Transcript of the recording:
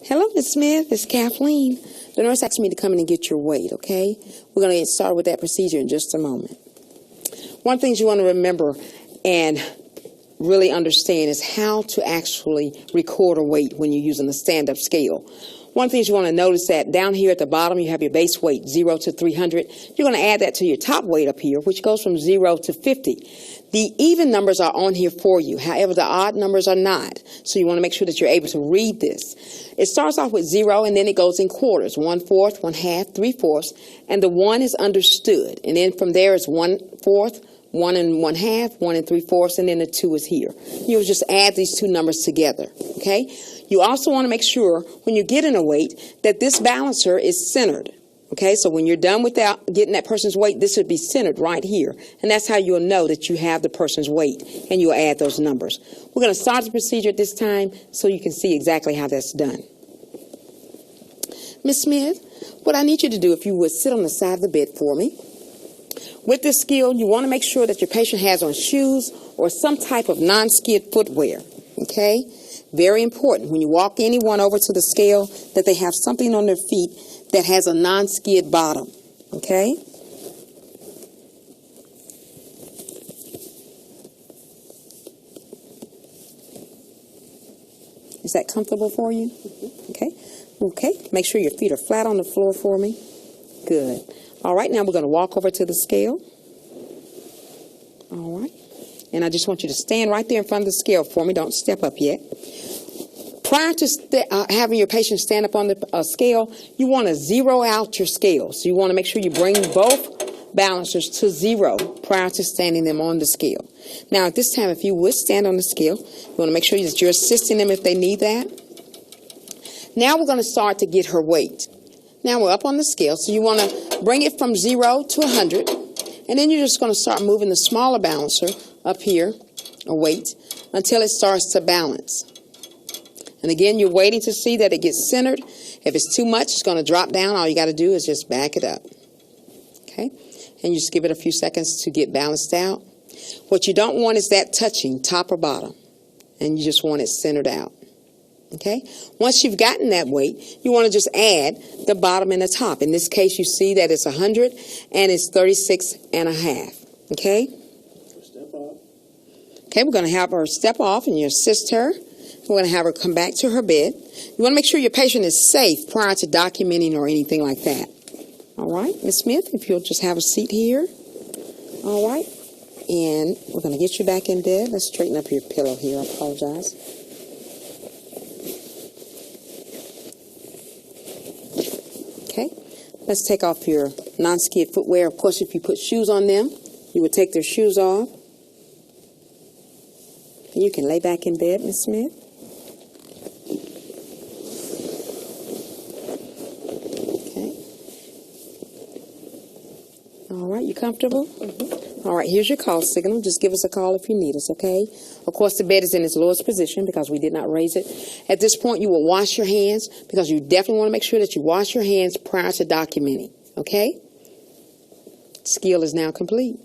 Hello, Ms. Smith. It's Kathleen. The nurse asked me to come in and get your weight, okay? We're going to get started with that procedure in just a moment. One of the things you want to remember and really understand is how to actually record a weight when you're using a stand-up scale. One of the things you want to notice that down here at the bottom, you have your base weight, 0 to 300. You're going to add that to your top weight up here, which goes from 0 to 50. The even numbers are on here for you. However, the odd numbers are not. So you want to make sure that you're able to read this. It starts off with 0, and then it goes in quarters, 1/4, 1/2, 3/4, and the 1 is understood. And then from there is 1/4, 1 1/2, 1 3/4, and then the 2 is here. You'll just add these two numbers together, okay? You also want to make sure when you're getting a weight that this balancer is centered, okay? So when you're done with getting that person's weight, this should be centered right here. And that's how you'll know that you have the person's weight, and you'll add those numbers. We're going to start the procedure at this time so you can see exactly how that's done. Ms. Smith, what I need you to do, if you would, sit on the side of the bed for me. With this skill, you want to make sure that your patient has on shoes or some type of non-skid footwear, okay? Very important when you walk anyone over to the scale that they have something on their feet that has a non-skid bottom, okay? Is that comfortable for you? Okay. Okay. Make sure your feet are flat on the floor for me. Good. All right, now we're going to walk over to the scale. All right. And I just want you to stand right there in front of the scale for me. Don't step up yet. Prior to having your patient stand up on the scale, you want to zero out your scale. So you want to make sure you bring both balancers to 0 prior to standing them on the scale. Now, at this time, if you would stand on the scale, you want to make sure that you're assisting them if they need that. Now we're going to start to get her weight. Now we're up on the scale, so you want to bring it from 0 to 100, and then you're just going to start moving the smaller balancer up here, or weight, until it starts to balance. And again, you're waiting to see that it gets centered. If it's too much, it's going to drop down. All you got to do is just back it up. Okay? And you just give it a few seconds to get balanced out. What you don't want is that touching top or bottom. And you just want it centered out. Okay? Once you've gotten that weight, you want to just add the bottom and the top. In this case, you see that it's 100 and it's 36.5. Okay? Step off. Okay, we're going to have her step off and you assist her. We're going to have her come back to her bed. You want to make sure your patient is safe prior to documenting or anything like that. All right, Ms. Smith, if you'll just have a seat here. All right, and we're going to get you back in bed. Let's straighten up your pillow here. I apologize. Okay, let's take off your non-skid footwear. Of course, if you put shoes on them, you would take their shoes off. You can lay back in bed, Ms. Smith. All right, you comfortable? Mm-hmm. All right, here's your call signal. Just give us a call if you need us, okay? Of course, the bed is in its lowest position because we did not raise it. At this point, you will wash your hands because you definitely want to make sure that you wash your hands prior to documenting, okay? Skill is now complete.